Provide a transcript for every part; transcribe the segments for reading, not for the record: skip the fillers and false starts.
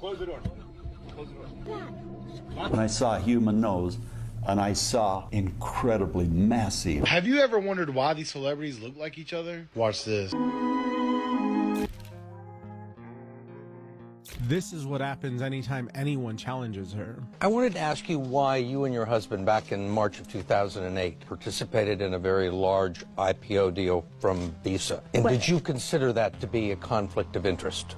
Close the door. Close the door. When I saw a human nose, and I saw incredibly massive. Have you ever wondered why these celebrities look like each other? Watch this. This is what happens anytime anyone challenges her. I wanted to ask you why you and your husband back in March of 2008 participated in a very large IPO deal from Visa. And did you consider that to be a conflict of interest?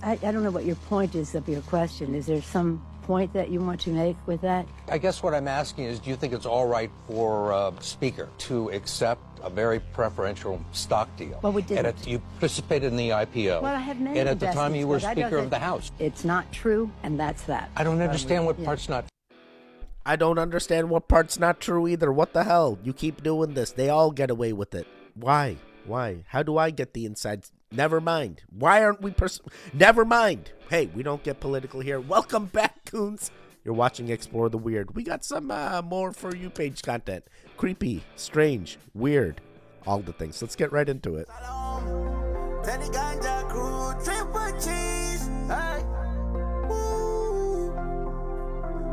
I don't know what your point is of your question. Is there some point that you want to make with that? I guess what I'm asking is, do you think it's all right for a speaker to accept a very preferential stock deal? Well, we didn't. You participated in the IPO. Well, I have many And at the time you were investments, but Speaker of the House. It's not true, and that's that. I don't understand what part's not. I don't understand what part's not true either. What the hell? You keep doing this. They all get away with it. Why? Why? How do I get the insides? Never mind. Why aren't we Never mind. Hey, we don't get political here. Welcome back, coons. You're watching Explore the Weird. We got some more For You page content. Creepy, strange, weird, all the things. Let's get right into it.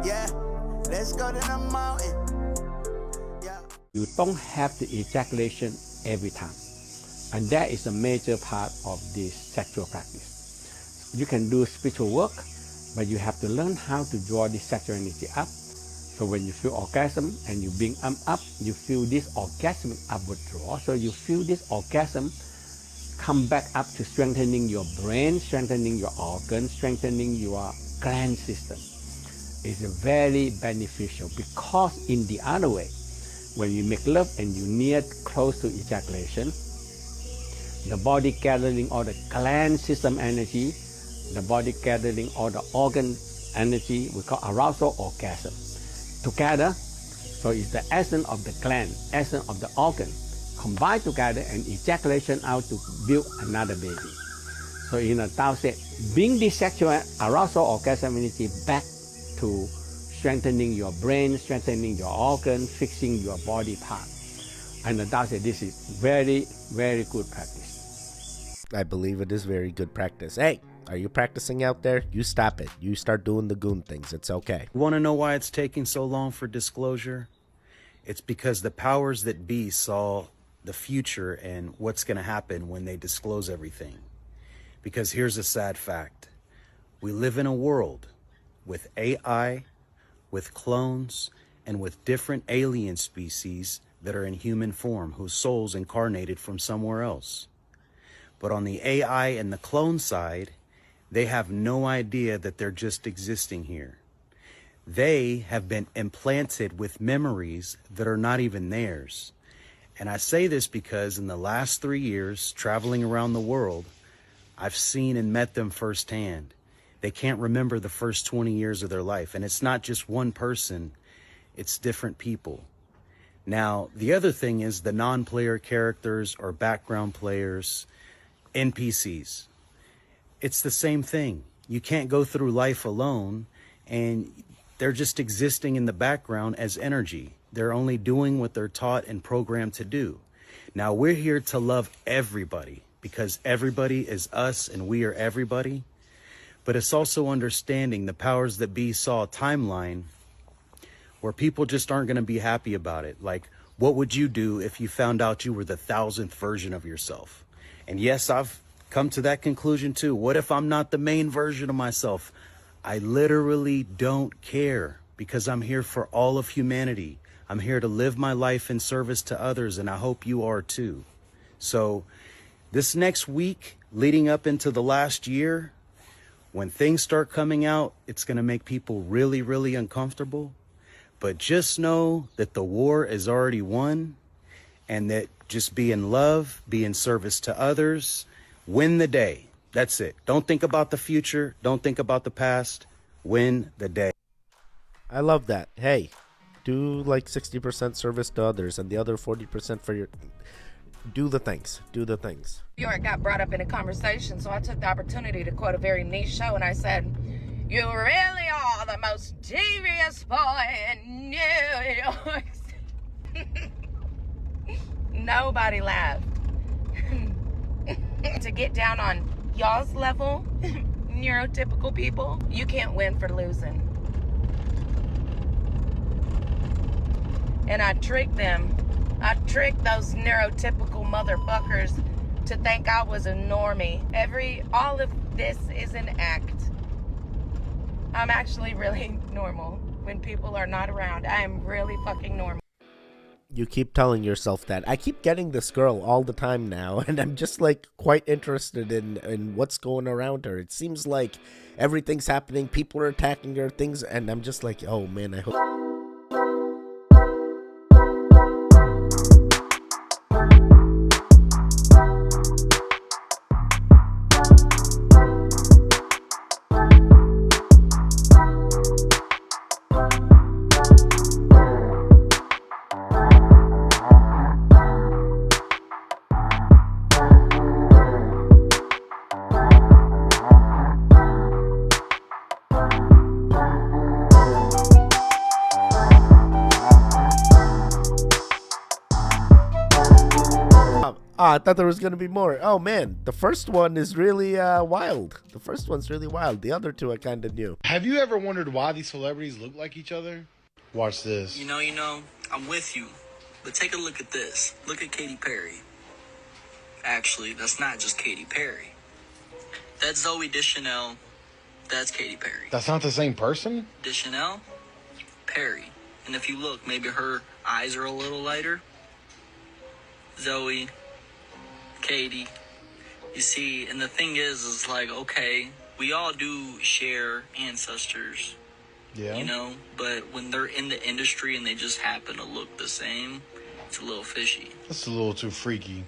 Yeah, let's go to the mountain. Yeah. You don't have the ejaculation every time. And that is a major part of this sexual practice. You can do spiritual work, but you have to learn how to draw this sexual energy up. So when you feel orgasm and you bring them up, you feel this orgasmic upward draw. So you feel this orgasm come back up to strengthening your brain, strengthening your organs, strengthening your gland system. It's very beneficial because in the other way, when you make love and you near close to ejaculation, the body gathering all the gland system energy, the body gathering all the organ energy, we call arousal orgasm. Together, so it's the essence of the gland, essence of the organ, combined together and ejaculation out to build another baby. So in a Tao said, bring the sexual arousal orgasm energy back to strengthening your brain, strengthening your organ, fixing your body part. And the Tao said this is very, very good practice. I believe it is very good practice. Hey, are you practicing out there? You stop it. You start doing the goon things. It's okay. You want to know why it's taking so long for disclosure? It's because the powers that be saw the future and what's going to happen when they disclose everything. Because here's a sad fact. We live in a world with AI, with clones, and with different alien species that are in human form, whose souls incarnated from somewhere else. But on the AI and the clone side, they have no idea that they're just existing here. They have been implanted with memories that are not even theirs. And I say this because in the last 3 years, traveling around the world, I've seen and met them firsthand. They can't remember the first 20 years of their life. And it's not just one person, it's different people. Now, the other thing is the non-player characters or background players, NPCs. It's the same thing. You can't go through life alone, and they're just existing in the background as energy. They're only doing what they're taught and programmed to do. Now, we're here to love everybody because everybody is us and we are everybody. But it's also understanding the powers that be saw a timeline where people just aren't going to be happy about it. Like, what would you do if you found out you were the 1000th version of yourself? And yes, I've come to that conclusion too. What if I'm not the main version of myself? I literally don't care because I'm here for all of humanity. I'm here to live my life in service to others, and I hope you are too. So this next week, leading up into the last year, when things start coming out, it's going to make people really, really uncomfortable. But just know that the war is already won, and that just be in love, be in service to others, win the day. That's it. Don't think about the future. Don't think about the past. Win the day. I love that. Hey, do like 60% service to others and the other 40% for your... Do the things. Do the things. York got brought up in a conversation, so I took the opportunity to quote a very niche show, and I said, "You really are the most devious boy in New York." Nobody laughed. To get down on y'all's level, neurotypical people, you can't win for losing. And I tricked them. I tricked those neurotypical motherfuckers to think I was a normie. All of this is an act. I'm actually really normal when people are not around. I am really fucking normal. You keep telling yourself that. I keep getting this girl all the time now, and I'm just like quite interested in what's going around her. It seems like everything's happening, people are attacking her, things, and I'm just like, oh man, I hope. I thought there was going to be more. Oh, man. The first one is really wild. The first one's really wild. The other two I kind of knew. Have you ever wondered why these celebrities look like each other? Watch this. You know, I'm with you. But take a look at this. Look at Katy Perry. Actually, that's not just Katy Perry. That's Zoe Deschanel. That's Katy Perry. That's not the same person? Deschanel, Perry. And if you look, maybe her eyes are a little lighter. Zoe, Katie. You see, and the thing is like, okay, we all do share ancestors. Yeah. You know, but when they're in the industry and they just happen to look the same, it's a little fishy. That's a little too freaky.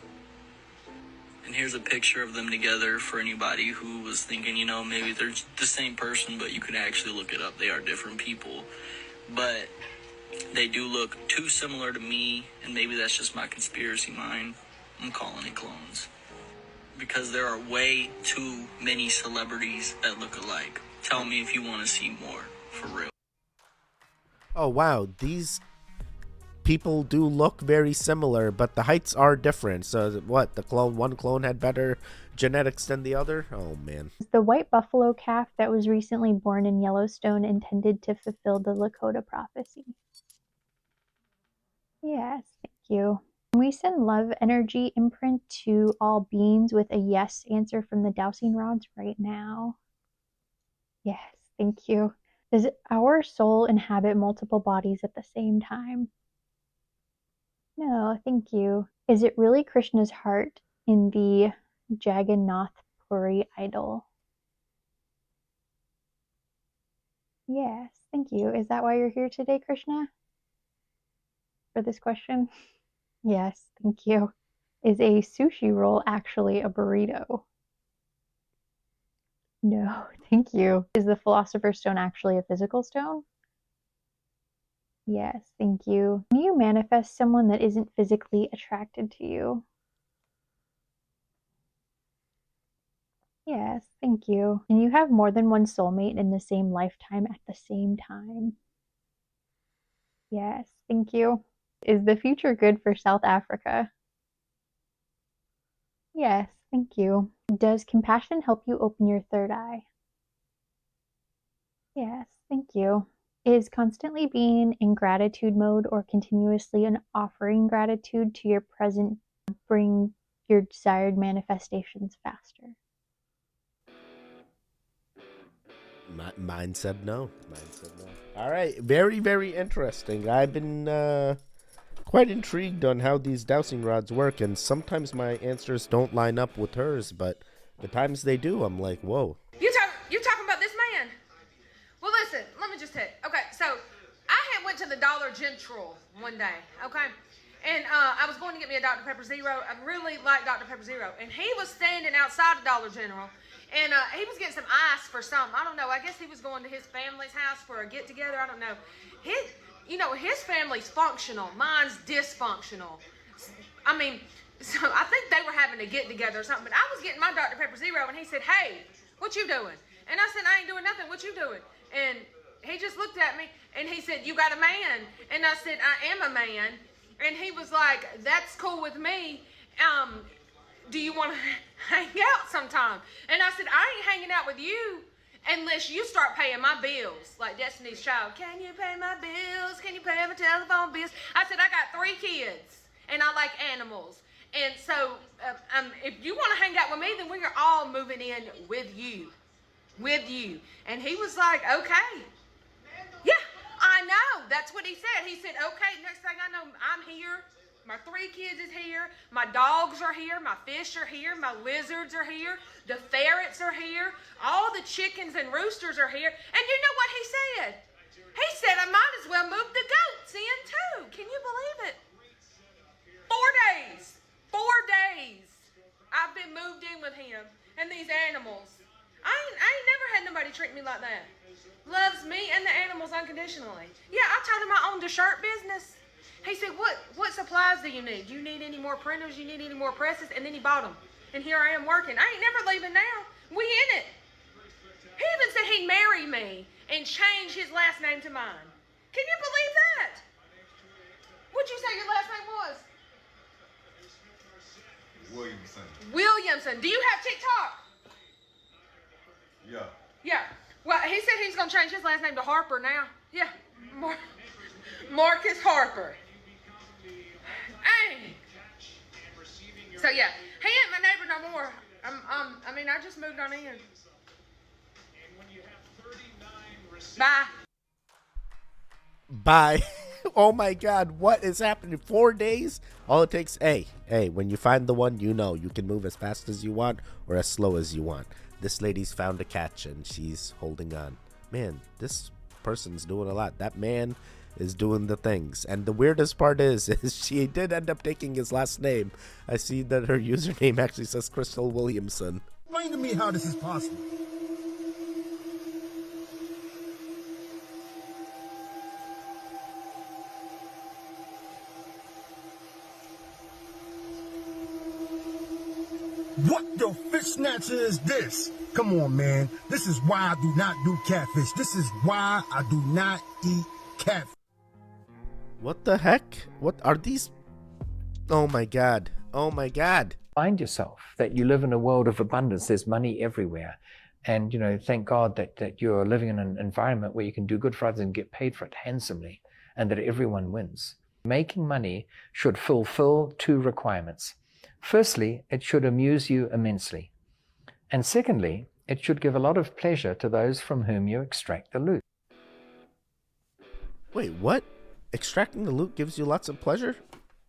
And here's a picture of them together for anybody who was thinking, you know, maybe they're the same person, but you could actually look it up. They are different people. But they do look too similar to me, and maybe that's just my conspiracy mind. I'm calling it clones. Because there are way too many celebrities that look alike. Tell me if you want to see more, for real. Oh, wow. These people do look very similar, but the heights are different. So what? One clone had better genetics than the other? Oh, man. The white buffalo calf that was recently born in Yellowstone intended to fulfill the Lakota prophecy. Yes, thank you. We send love energy imprint to all beings with a yes answer from the dowsing rods right now. Yes, thank you. Does our soul inhabit multiple bodies at the same time? No, thank you. Is it really Krishna's heart in the Jagannath Puri idol? Yes, thank you. Is that why you're here today, Krishna? For this question? Yes, thank you. Is a sushi roll actually a burrito? No, thank you. Is the Philosopher's Stone actually a physical stone? Yes, thank you. Can you manifest someone that isn't physically attracted to you? Yes, thank you. Can you have more than one soulmate in the same lifetime at the same time? Yes, thank you. Is the future good for South Africa? Yes, thank you. Does compassion help you open your third eye? Yes, thank you. Is constantly being in gratitude mode or continuously offering gratitude to your present bring your desired manifestations faster? Mine said no. All right, very, very interesting. I've been quite intrigued on how these dowsing rods work, and sometimes my answers don't line up with hers, but the times they do, I'm like, whoa. You're talking about this man? Well, listen, let me just tell you. Okay, so I had went to the Dollar General one day, okay? And I was going to get me a Dr. Pepper Zero. I really like Dr. Pepper Zero. And he was standing outside the Dollar General, and he was getting some ice for something. I don't know. I guess he was going to his family's house for a get-together. I don't know. His family's functional. Mine's dysfunctional. I mean, so I think they were having a get-together or something. But I was getting my Dr. Pepper Zero, and he said, "Hey, what you doing?" And I said, "I ain't doing nothing. What you doing?" And he just looked at me, and he said, "You got a man?" And I said, "I am a man." And he was like, "That's cool with me. do you want to hang out sometime? And I said, I ain't hanging out with you unless you start paying my bills. Like Destiny's Child, can you pay my bills? Can you pay my telephone bills? I said, I got 3 kids and I like animals. And so if you want to hang out with me, then we are all moving in with you. With you. And he was like, okay. Yeah, I know. That's what he said. He said, okay, next thing I know, I'm here. My 3 kids is here. My dogs are here. My fish are here. My lizards are here. The ferrets are here. All the chickens and roosters are here. And you know what he said? He said I might as well move the goats in too. Can you believe it? 4 days. 4 days. I've been moved in with him and these animals. I ain't never had nobody treat me like that. Loves me and the animals unconditionally. Yeah, I told him I owned a shirt business. He said, what supplies do you need? Do you need any more printers? You need any more presses? And then he bought them. And here I am working. I ain't never leaving now. We in it. He even said he'd marry me and change his last name to mine. Can you believe that? What'd you say your last name was? Williamson. Williamson. Do you have TikTok? Yeah. Yeah. Well, he said he's going to change his last name to Harper now. Yeah. Marcus Harper. Hey. So, yeah. He ain't my neighbor no more. I just moved on in. Bye. Bye. Oh my God, what is happening? 4 days? All it takes, hey, when you find the one, you know you can move as fast as you want or as slow as you want. This lady's found a catch and she's holding on. Man, this person's doing a lot. That man is doing the things. And the weirdest part is she did end up taking his last name. I see that her username actually says Crystal Williamson. Explain to me how this is possible. What the fish snatcher is this? Come on, man. This is why I do not do catfish. This is why I do not eat catfish. What the heck? What are these? Oh my God. Oh my God. Find yourself that you live in a world of abundance. There's money everywhere. And, you know, thank God that you're living in an environment where you can do good for others and get paid for it handsomely, and that everyone wins. Making money should fulfill 2 requirements. Firstly, it should amuse you immensely. And secondly, it should give a lot of pleasure to those from whom you extract the loot. Wait, what? Extracting the loot gives you lots of pleasure?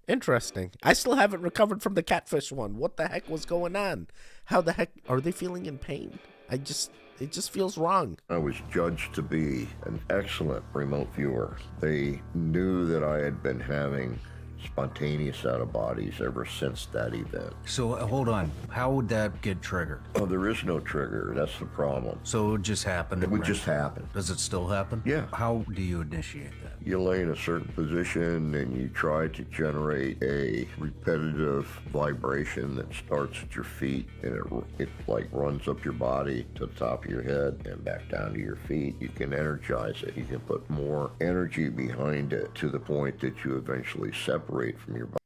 Interesting. I still haven't recovered from the catfish one. What the heck was going on? How the heck are they feeling in pain? It just feels wrong. I was judged to be an excellent remote viewer. They knew that I had been having spontaneous out-of-bodies ever since that event. So hold on, how would that get triggered? Oh, there is no trigger. That's the problem. So it would just happen? It would just happen. Does it still happen? Yeah. How do you initiate that? You lay in a certain position and you try to generate a repetitive vibration that starts at your feet, and it like runs up your body to the top of your head and back down to your feet. You can energize it. You can put more energy behind it to the point that you eventually separate from your body.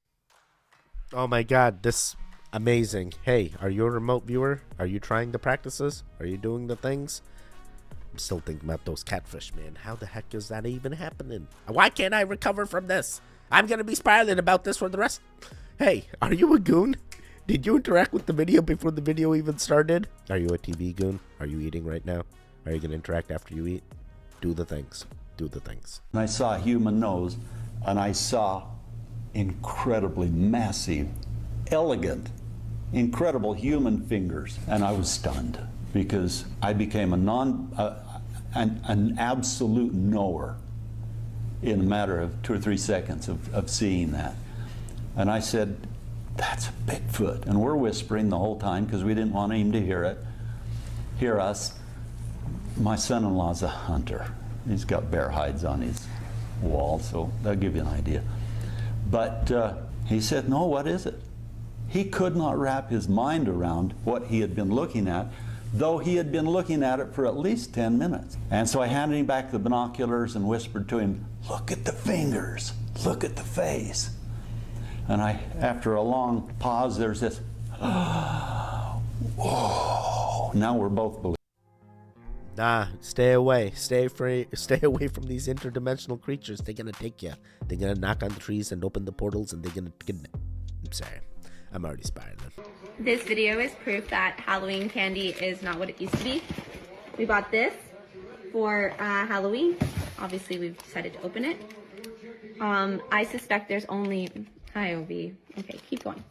Oh my God, this amazing. Hey, are you a remote viewer? Are you trying the practices? Are you doing the things? I'm still thinking about those catfish, man. How the heck is that even happening? Why can't I recover from this? I'm gonna be spiraling about this for the rest. Hey, are you a goon? Did you interact with the video before the video even started? Are you a TV goon? Are you eating right now? Are you gonna interact after you eat? Do the things. Do the things. And I saw a human nose, and I saw incredibly massive, elegant, incredible human fingers, and I was stunned because I became an absolute knower in a matter of 2 or 3 seconds of seeing that. And I said, that's a Bigfoot. And we're whispering the whole time because we didn't want him to hear us. My son-in-law's a hunter. He's got bear hides on his wall, so that'll give you an idea. But he said, no, what is it? He could not wrap his mind around what he had been looking at, though he had been looking at it for at least 10 minutes. And so I handed him back the binoculars and whispered to him, look at the fingers, look at the face. And after a long pause, there's this, Oh, now we're both believing. Nah, stay away. Stay away from these interdimensional creatures. They're gonna take you. They're gonna knock on the trees and open the portals, and they're gonna kidnap. I'm sorry. I'm already spiraling. This video is proof that Halloween candy is not what it used to be. We bought this for Halloween. Obviously, we've decided to open it. I suspect there's only... Hi, OV. Okay, keep going.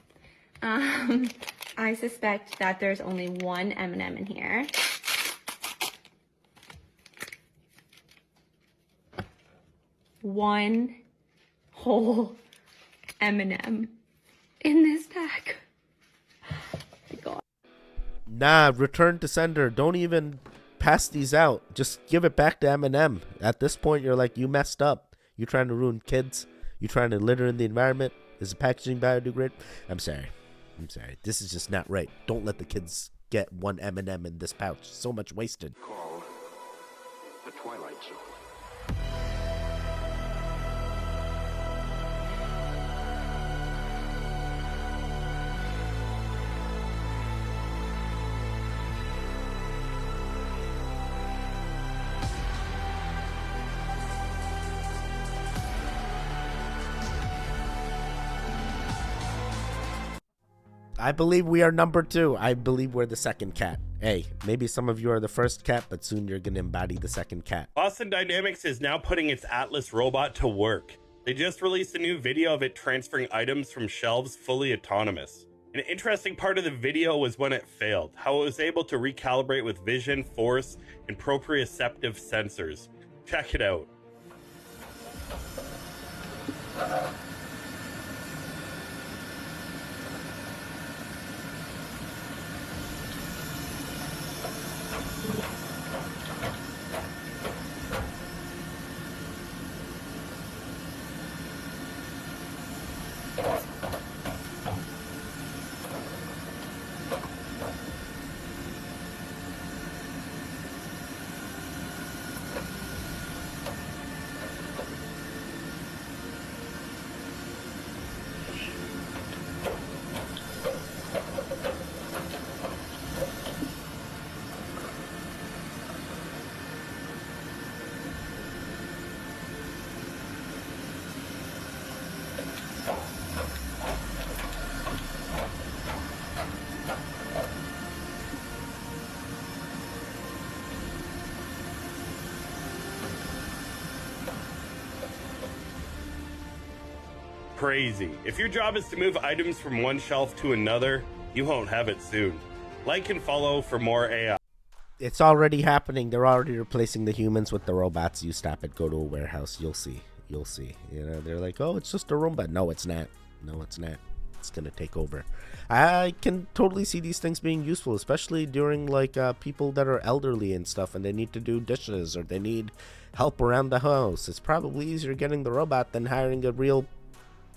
I suspect that there's only one M&M in here. One whole M&M in this pack. God. Nah, return to sender. Don't even pass these out. Just give it back to M&M. At this point, you're like, you messed up. You trying to ruin kids. You trying to litter in the environment. Is the packaging biodegradable? I'm sorry. This is just not right. Don't let the kids get one M&M in this pouch. So much wasted. Called the Twilight Zone. I believe we are number 2. I believe we're the second cat. Hey, maybe some of you are the first cat, but soon you're going to embody the second cat. Boston Dynamics is now putting its Atlas robot to work. They just released a new video of it transferring items from shelves fully autonomous. An interesting part of the video was when it failed, how it was able to recalibrate with vision, force, and proprioceptive sensors. Check it out. Crazy. If your job is to move items from one shelf to another, you won't have it soon. Like and follow for more AI. It's already happening. They're already replacing the humans with the robots. You stop it, go to a warehouse, you'll see. You know, they're like, oh, it's just a Roomba. No, it's not. It's gonna take over. I can totally see these things being useful, especially during like people that are elderly and stuff, and they need to do dishes or they need help around the house. It's probably easier getting the robot than hiring a real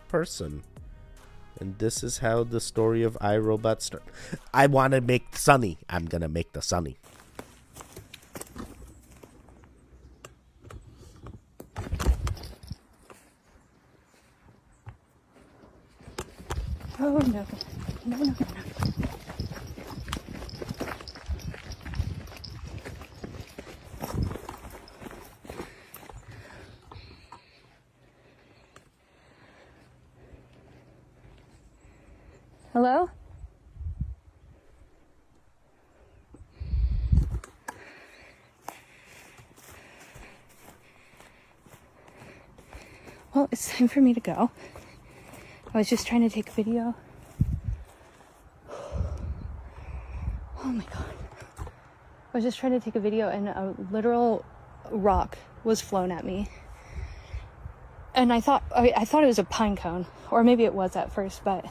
person. And this is how the story of iRobot starts. I want to make Sunny. I'm gonna make the Sunny. Oh no. No. Hello? Well, it's time for me to go. I was just trying to take a video. Oh my god. I was just trying to take a video and a literal rock was flown at me. And I thought it was a pine cone, or maybe it was at first, but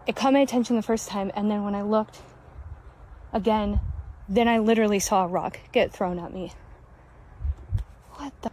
it caught my attention the first time, and then when I looked again, then I literally saw a rock get thrown at me. What the?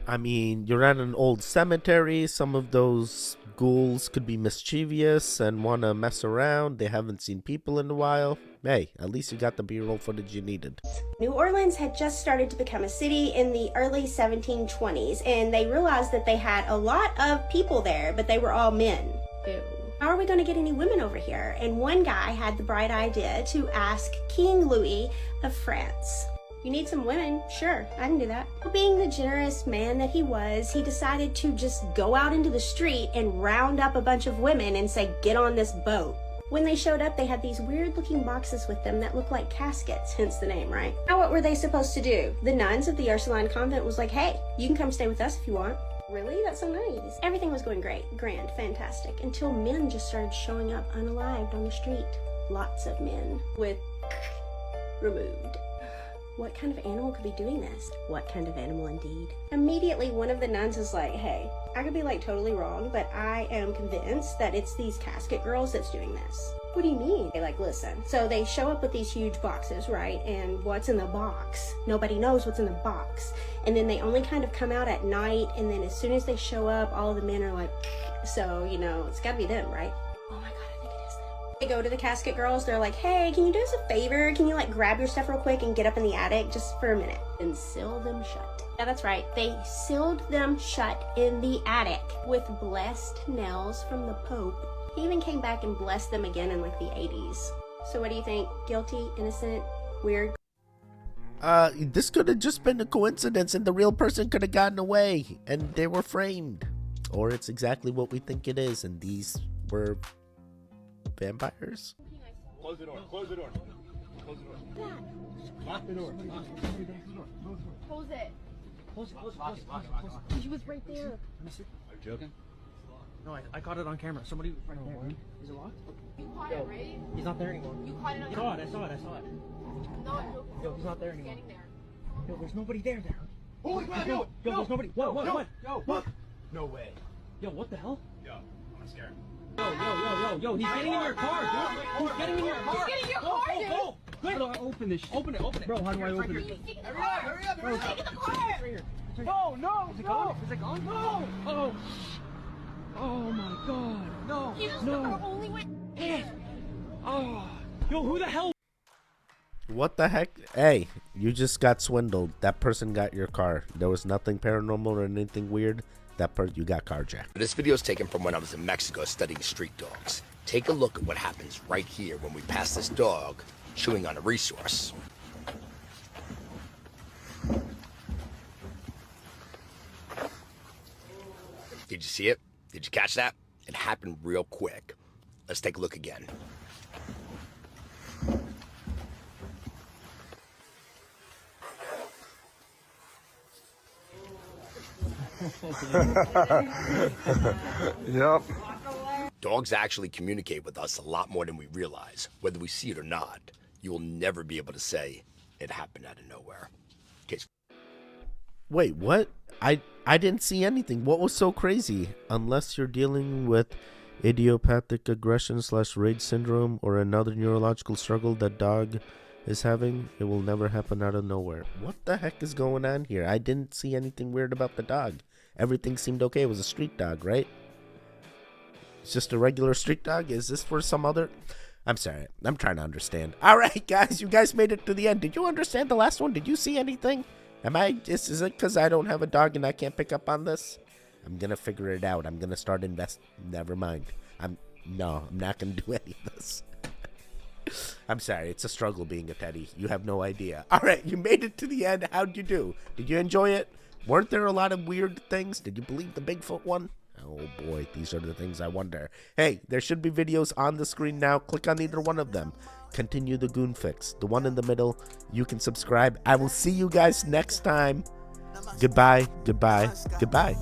I mean, you're at an old cemetery. Some of those ghouls could be mischievous and want to mess around. They haven't seen people in a while. Hey, at least you got the B-roll footage you needed. New Orleans had just started to become a city in the early 1720s, and they realized that they had a lot of people there, but they were all men. Ew. How are we going to get any women over here? And one guy had the bright idea to ask King Louis of France. You need some women? Sure, I can do that. Being the generous man that he was, he decided to just go out into the street and round up a bunch of women and say, get on this boat. When they showed up, they had these weird looking boxes with them that looked like caskets, hence the name, right? Now what were they supposed to do? The nuns of the Ursuline convent was like, hey, you can come stay with us if you want. Really? That's so nice. Everything was going great, grand, fantastic, until men just started showing up unalived on the street. Lots of men with removed. What kind of animal could be doing this? What kind of animal indeed? Immediately, one of the nuns is like, hey, I could be like totally wrong, but I am convinced that it's these casket girls that's doing this. What do you mean? They like, listen. So they show up with these huge boxes, right? And what's in the box? Nobody knows what's in the box. And then they only kind of come out at night, and then as soon as they show up, all of the men are like, so, you know, it's gotta be them, right? Oh my God, I think it is them. They go to the casket girls, they're like, hey, can you do us a favor? Can you like grab your stuff real quick and get up in the attic just for a minute? And seal them shut. Yeah, that's right. They sealed them shut in the attic with blessed nails from the Pope. He even came back and blessed them again in like the 80s. So what do you think? Guilty? Innocent? Weird? This could have just been a coincidence and the real person could have gotten away and they were framed. Or it's exactly what we think it is and these were vampires? Close the door. Close the door. Close the door. Lock the door. Close it. Close it. He was right there. Let me see. Are you joking? No, I caught it on camera. Somebody right there. Is it locked? You caught it, right? He's not there anymore. You caught it on camera. I saw it. No, I'm joking. Yo, he's not there anymore. Standing there. Yo, there's nobody there. Holy crap, Yo, there's nobody. What? Yo, look. No way. Yo, what the hell? Yo, I'm scared. Yo, he's getting in your car, dude. He's getting in your car. He's getting in your car, dude. Go. How do I open this? Open it. Bro, how do I open it? Hurry up. Bro, take the car. No. Is it gone? No. Oh my God. No. He just took our only way. Yo, who the hell? What the heck? Hey, you just got swindled. That person got your car. There was nothing paranormal or anything weird. You got carjacked. This video is taken from when I was in Mexico studying street dogs. Take a look at what happens right here when we pass this dog chewing on a resource. Did you see it? Did you catch that? It happened real quick. Let's take a look again. Yep. Dogs actually communicate with us a lot more than we realize. Whether we see it or not, you will never be able to say it happened out of nowhere. Wait, what? I didn't see anything. What was so crazy? Unless you're dealing with idiopathic aggression / rage syndrome or another neurological struggle that dog is having, it will never happen out of nowhere. What the heck is going on here? I didn't see anything weird about the dog. Everything seemed okay. It was a street dog, right? It's just a regular street dog? Is this for some other... I'm sorry. I'm trying to understand. All right, guys. You guys made it to the end. Did you understand the last one? Did you see anything? Is it because I don't have a dog and I can't pick up on this? I'm going to figure it out. I'm going to start Never mind. I'm not going to do any of this. I'm sorry. It's a struggle being a teddy. You have no idea. All right. You made it to the end. How'd you do? Did you enjoy it? Weren't there a lot of weird things? Did you believe the Bigfoot one? Oh boy, these are the things I wonder. Hey, there should be videos on the screen now. Click on either one of them. Continue the Goon Fix. The one in the middle, you can subscribe. I will see you guys next time. Goodbye, goodbye, goodbye.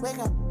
Wake up.